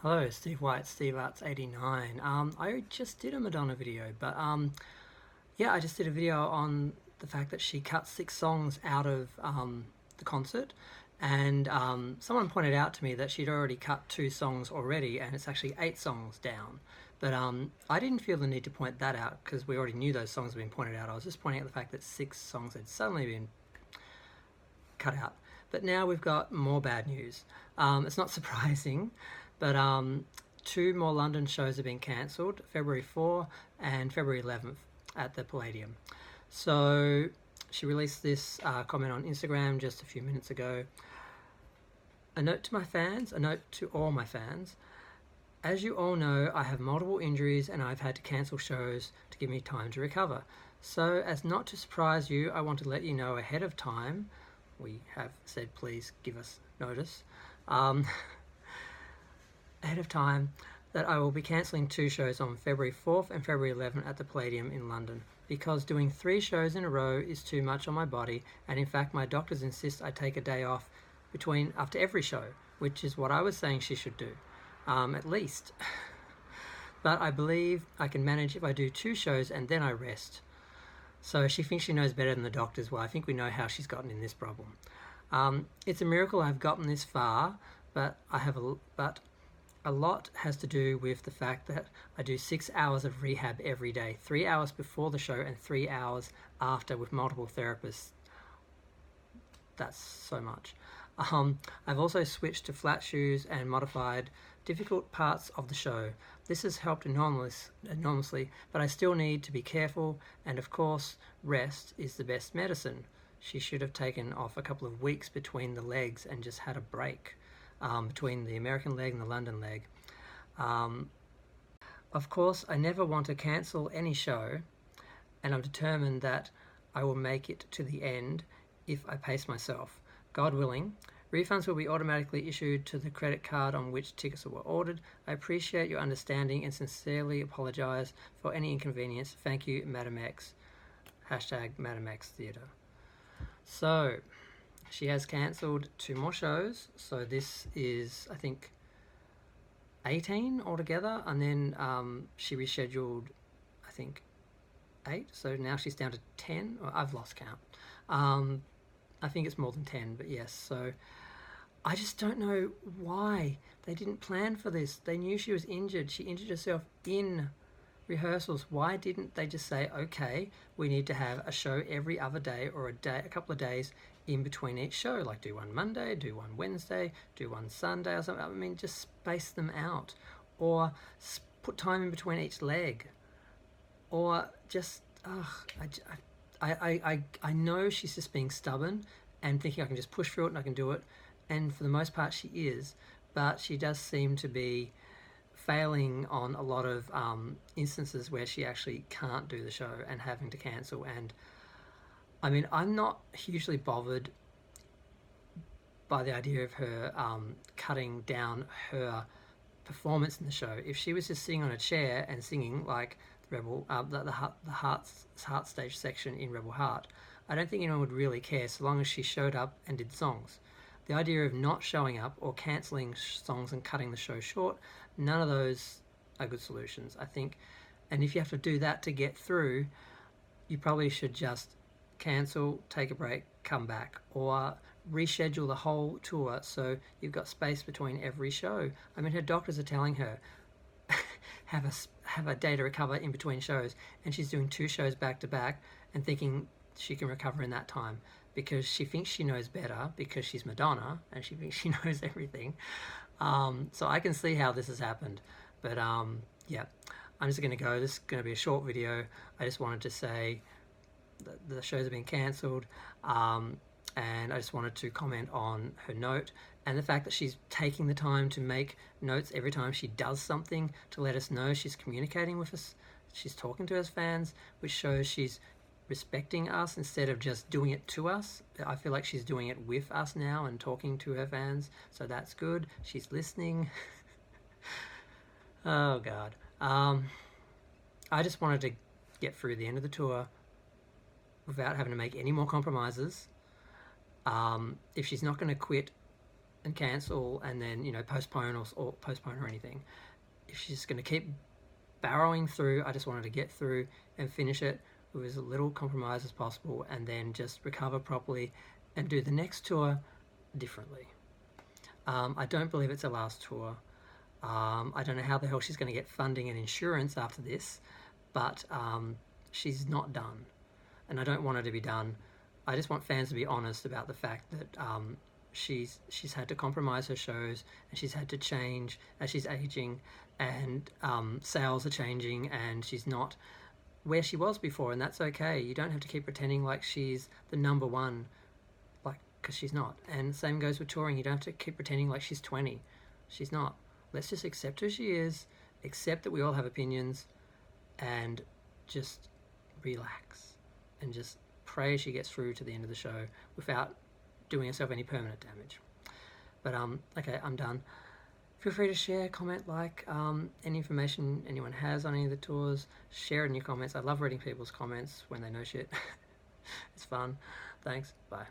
Hello, Steve White, Steve Arts 89. I just did a Madonna video, but yeah, I just did a video on the fact that she cut 6 songs out of the concert, and someone pointed out to me that she'd already cut 2 songs already, and it's actually 8 songs down. But I didn't feel the need to point that out because we already knew those songs had been pointed out. I was just pointing out the fact that 6 songs had suddenly been cut out. But now we've got more bad news. It's not surprising, but 2 more London shows have been cancelled, February 4 and February 11th at the Palladium. So she released this comment on Instagram just a few minutes ago. A note to my fans, a note to all my fans. As you all know, I have multiple injuries and I've had to cancel shows to give me time to recover. So as not to surprise you, I want to let you know ahead of time. We have said please give us notice. Ahead of time that I will be cancelling 2 shows on February 4th and February 11th at the Palladium in London because doing 3 shows in a row is too much on my body, and in fact my doctors insist I take a day off after every show, which is what I was saying she should do, at least. But I believe I can manage if I do 2 shows and then I rest. So she thinks she knows better than the doctors. Well, I think we know how she's gotten in this problem. It's a miracle I've gotten this far, but a lot has to do with the fact that I do 6 hours of rehab every day, 3 hours before the show and 3 hours after with multiple therapists. That's so much. I've also switched to flat shoes and modified difficult parts of the show. This has helped enormously, but I still need to be careful, and of course, rest is the best medicine. She should have taken off a couple of weeks between the legs and just had a break. Between the American leg and the London leg. Of course, I never want to cancel any show, and I'm determined that I will make it to the end if I pace myself. God willing, refunds will be automatically issued to the credit card on which tickets were ordered. I appreciate your understanding and sincerely apologise for any inconvenience. Thank you, Madame X. #MadameXTheatre. So, she has cancelled 2 more shows, so this is, I think, 18 altogether, and then she rescheduled, I think, 8, so now she's down to 10, or I've lost count. I think it's more than 10, but yes, so I just don't know why they didn't plan for this. They knew she was injured. She injured herself in rehearsals. Why didn't they just say, okay, we need to have a show every other day or a couple of days in between each show, like do one Monday, do one Wednesday, do one Sunday or something. I mean, just space them out, or put time in between each leg, or just I know she's just being stubborn and thinking I can just push through it and I can do it, and for the most part she is, but she does seem to be failing on a lot of instances where she actually can't do the show and having to cancel. And I mean, I'm not hugely bothered by the idea of her cutting down her performance in the show. If she was just sitting on a chair and singing like the Heart stage section in Rebel Heart, I don't think anyone would really care so long as she showed up and did songs. The idea of not showing up or cancelling songs and cutting the show short, none of those are good solutions, I think. And if you have to do that to get through, you probably should just cancel, take a break, come back, or reschedule the whole tour so you've got space between every show. I mean, her doctors are telling her have a day to recover in between shows, and she's doing 2 shows back to back and thinking she can recover in that time because she thinks she knows better because she's Madonna and she thinks she knows everything. So I can see how this has happened, but yeah, I'm just going to go. This is going to be a short video. I just wanted to say that the shows have been cancelled, and I just wanted to comment on her note and the fact that she's taking the time to make notes every time she does something to let us know she's communicating with us, she's talking to us fans, which shows she's respecting us instead of just doing it to us. I feel like she's doing it with us now and talking to her fans, so that's good. She's listening. Oh God. I just wanted to get through the end of the tour without having to make any more compromises. If she's not going to quit and cancel and then, you know, postpone or postpone or anything. If she's going to keep barrowing through, I just wanted to get through and finish it with as little compromise as possible, and then just recover properly and do the next tour differently. I don't believe it's her last tour. I don't know how the hell she's going to get funding and insurance after this, but she's not done, and I don't want her to be done. I just want fans to be honest about the fact that she's had to compromise her shows, and she's had to change as she's aging, and sales are changing, and she's not where she was before, and that's okay. You don't have to keep pretending like she's the number one, like, because she's not. And same goes with touring. You don't have to keep pretending like she's 20. She's not. Let's just accept who she is, accept that we all have opinions, and just relax and just pray she gets through to the end of the show without doing herself any permanent damage. But okay, I'm done. Feel free to share, comment, like, any information anyone has on any of the tours. Share it in your comments. I love reading people's comments when they know shit. It's fun. Thanks. Bye.